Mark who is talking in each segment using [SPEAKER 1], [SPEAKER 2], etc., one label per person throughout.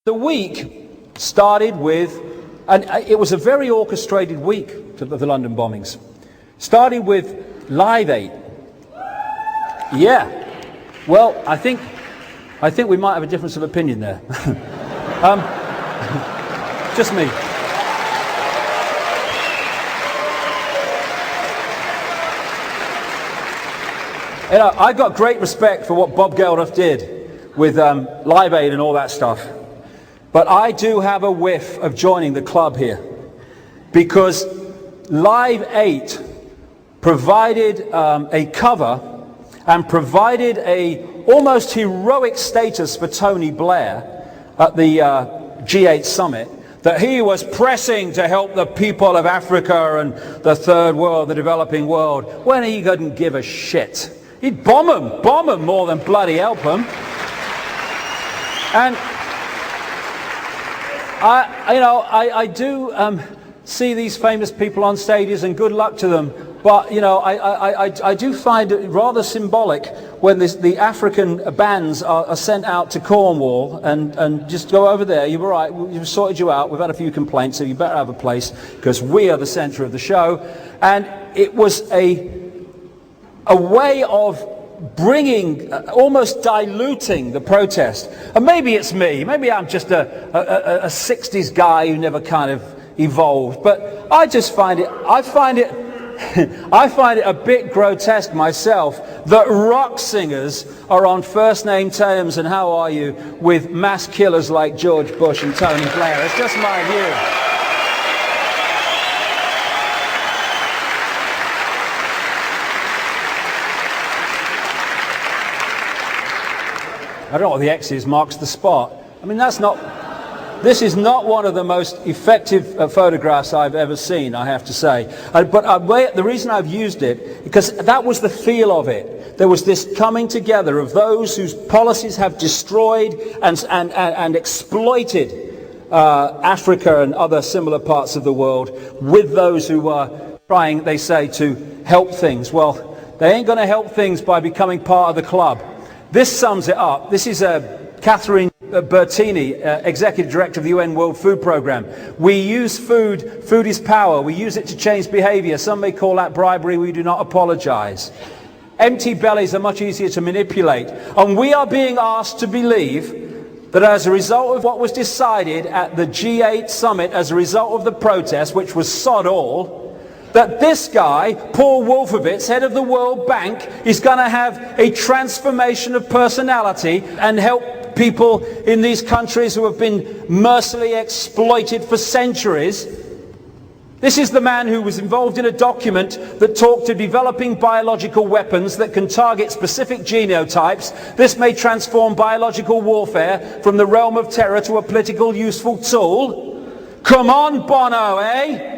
[SPEAKER 1] The week started with, and it was a very orchestrated week of the London bombings. Started with Live 8. Yeah. Well, I think we might have a difference of opinion there. Just me. You know, I've got great respect for what Bob Geldof did with Live 8 and all that stuff. But I do have a whiff of joining the club here, because Live 8 provided a cover and provided a almost heroic status for Tony Blair at the G8 summit, that he was pressing to help the people of Africa and the third world, the developing world, when he couldn't give a shit. He'd bomb them more than bloody help them. And I do see these famous people on stages, and good luck to them. But you know, I do find it rather symbolic when the African bands are sent out to Cornwall and just go over there. You're all right. We've sorted you out. We've had a few complaints, so you better have a place, because we are the centre of the show. And it was a way of bringing, almost diluting the protest. And maybe it's me, maybe I'm just a 60s guy who never kind of evolved, but I just find it a bit grotesque myself that rock singers are on first name terms and how are you with mass killers like George Bush and Tony Blair. It's just my view. I don't know what the X is, marks the spot. I mean, this is not one of the most effective photographs I've ever seen, I have to say. But the reason I've used it, because that was the feel of it. There was this coming together of those whose policies have destroyed and exploited Africa and other similar parts of the world, with those who are trying, they say, to help things. Well, they ain't going to help things by becoming part of the club. This sums it up. This is Catherine Bertini, Executive Director of the UN World Food Programme. We use food. Food is power. We use it to change behaviour. Some may call that bribery. We do not apologise. Empty bellies are much easier to manipulate. And we are being asked to believe that as a result of what was decided at the G8 summit, as a result of the protest, which was sod all, that this guy, Paul Wolfowitz, head of the World Bank, is going to have a transformation of personality and help people in these countries who have been mercilessly exploited for centuries. This is the man who was involved in a document that talked to developing biological weapons that can target specific genotypes. This may transform biological warfare from the realm of terror to a political useful tool. Come on, Bono, eh?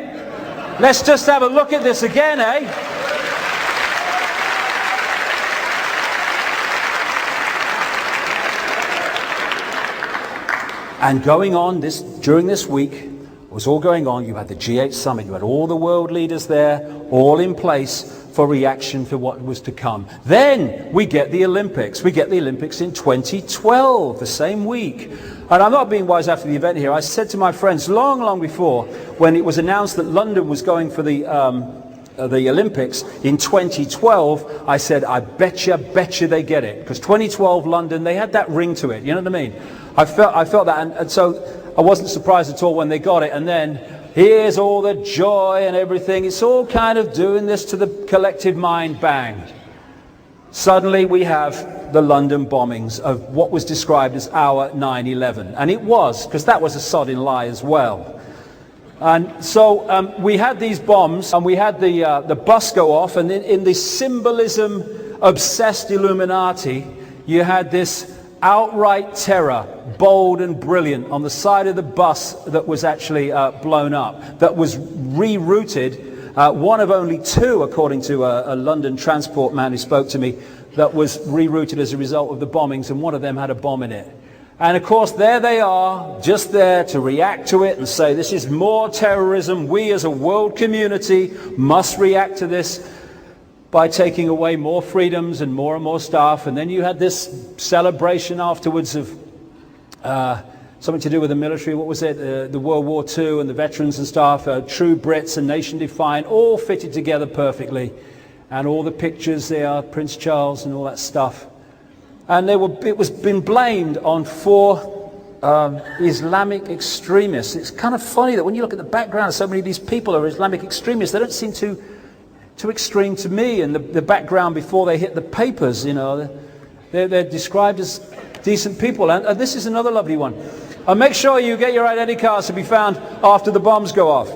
[SPEAKER 1] Let's just have a look at this again, eh? And going on during this week, it was all going on. You had the G8 summit, you had all the world leaders there, all in place for reaction to what was to come. Then we get the Olympics. We get the Olympics in 2012, the same week. And I'm not being wise after the event here. I said to my friends long before, when it was announced that London was going for the Olympics in 2012, I said, I bet you they get it. Because 2012 London, they had that ring to it, you know what I mean? I felt that, and so I wasn't surprised at all when they got it. And then here's all the joy and everything. It's all kind of doing this to the collective mind, bang. Suddenly we have the London bombings of what was described as our 9/11. And it was, because that was a sodding lie as well. And so we had these bombs, and we had the bus go off, and in the symbolism-obsessed Illuminati, you had this outright terror, bold and brilliant, on the side of the bus that was actually blown up, that was rerouted. One of only two, according to a London transport man who spoke to me, that was rerouted as a result of the bombings, and one of them had a bomb in it. And of course, there they are, just there to react to it and say, this is more terrorism. We as a world community must react to this by taking away more freedoms and more stuff. And then you had this celebration afterwards of something to do with the military. What was it? The World War II and the veterans and stuff, true Brits and nation defiant, all fitted together perfectly. And all the pictures there, Prince Charles and all that stuff. And it was been blamed on 4 Islamic extremists. It's kind of funny that when you look at the background, so many of these people are Islamic extremists. They don't seem too extreme to me. And the background before they hit the papers, you know, they're described as decent people. And this is another lovely one. And make sure you get your identity cards to be found after the bombs go off.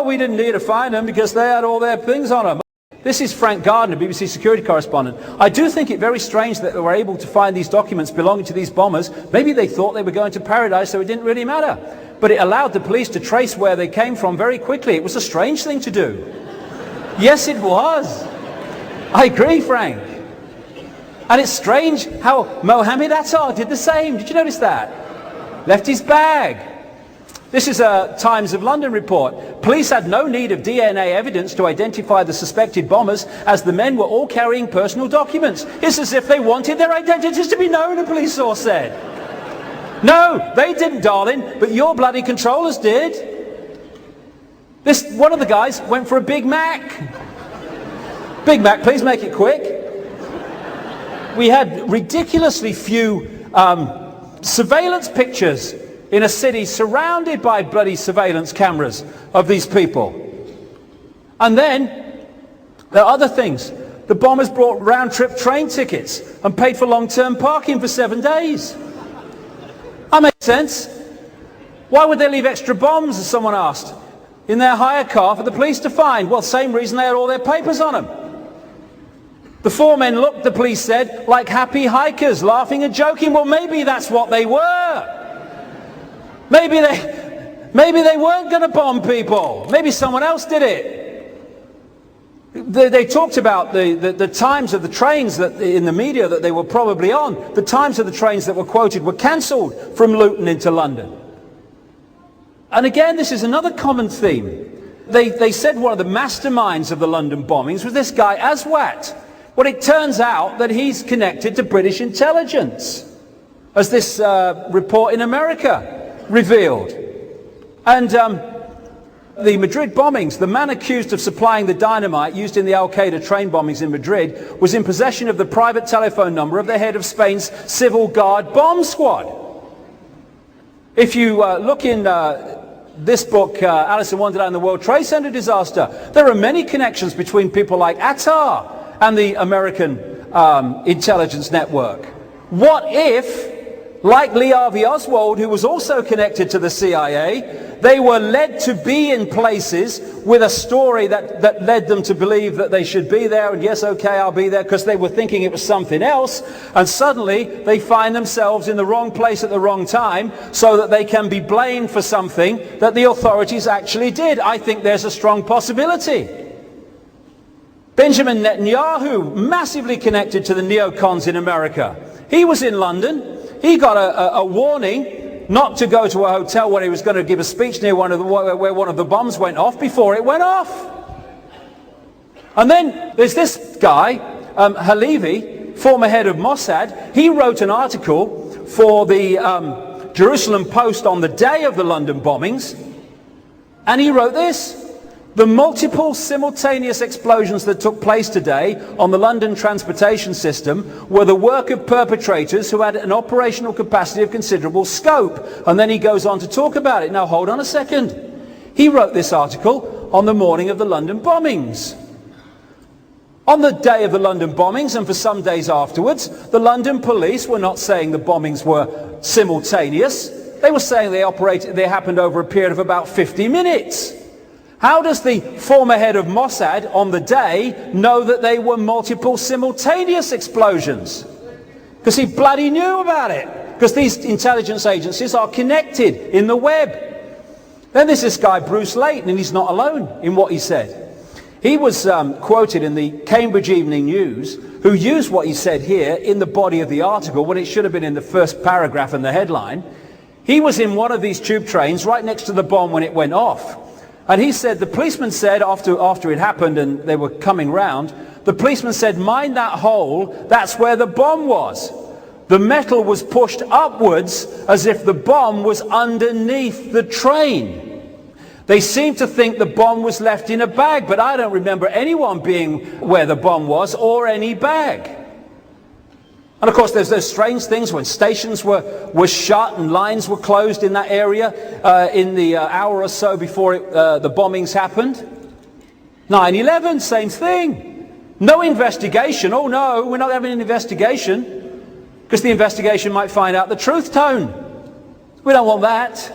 [SPEAKER 1] We didn't need to find them because they had all their things on them. This is Frank Gardner, BBC security correspondent. I do think it very strange that they were able to find these documents belonging to these bombers. Maybe they thought they were going to paradise, so it didn't really matter. But it allowed the police to trace where they came from very quickly. It was a strange thing to do. Yes, it was. I agree, Frank. And it's strange how Mohammed Attar did the same. Did you notice that? Left his bag. This is a Times of London report. Police had no need of DNA evidence to identify the suspected bombers, as the men were all carrying personal documents. It's as if they wanted their identities to be known, a police source said. No, they didn't, darling, but your bloody controllers did. One of the guys went for a Big Mac. Big Mac, please make it quick. We had ridiculously few surveillance pictures in a city surrounded by bloody surveillance cameras of these people. And then there are other things. The bombers brought round-trip train tickets and paid for long-term parking for 7 days. That makes sense. Why would they leave extra bombs, as someone asked, in their hire car for the police to find? Well, same reason they had all their papers on them. The 4 men looked, the police said, like happy hikers, laughing and joking. Well, maybe that's what they were. Maybe they weren't going to bomb people. Maybe someone else did it. They talked about the times of the trains that in the media that they were probably on. The times of the trains that were quoted were cancelled from Luton into London. And again, this is another common theme. They said one of the masterminds of the London bombings was this guy Aswat. Well, it turns out that he's connected to British intelligence, as this report in America revealed. And the Madrid bombings, the man accused of supplying the dynamite used in the Al-Qaeda train bombings in Madrid was in possession of the private telephone number of the head of Spain's Civil Guard bomb squad. If you look in this book, Alice in Wonderland and the World Trade Center disaster, there are many connections between people like Attar and the American intelligence network. What if, like Lee Harvey Oswald, who was also connected to the CIA, they were led to be in places with a story that led them to believe that they should be there, and yes, okay, I'll be there, because they were thinking it was something else, and suddenly they find themselves in the wrong place at the wrong time so that they can be blamed for something that the authorities actually did. I think there's a strong possibility. Benjamin Netanyahu, massively connected to the neocons in America. He was in London. He got a warning not to go to a hotel where he was going to give a speech near where one of the bombs went off before it went off. And then there's this guy, Halevi, former head of Mossad. He wrote an article for the Jerusalem Post on the day of the London bombings. And he wrote this: the multiple simultaneous explosions that took place today on the London transportation system were the work of perpetrators who had an operational capacity of considerable scope. And then he goes on to talk about it. Now hold on a second. He wrote this article on the morning of the London bombings. On the day of the London bombings, and for some days afterwards, the London police were not saying the bombings were simultaneous. They were saying they happened over a period of about 50 minutes. How does the former head of Mossad on the day know that they were multiple simultaneous explosions? Because he bloody knew about it. Because these intelligence agencies are connected in the web. Then there's this guy Bruce Layton, and he's not alone in what he said. He was quoted in the Cambridge Evening News, who used what he said here in the body of the article when it should have been in the first paragraph and the headline. He was in one of these tube trains right next to the bomb when it went off. And he said, the policeman said, after it happened and they were coming round, the policeman said, mind that hole, that's where the bomb was. The metal was pushed upwards as if the bomb was underneath the train. They seem to think the bomb was left in a bag, but I don't remember anyone being where the bomb was or any bag. And of course there's those strange things when stations were shut and lines were closed in that area in the hour or so before the bombings happened. 9/11, same thing. No investigation. Oh no, we're not having an investigation, because the investigation might find out the truth tone. We don't want that.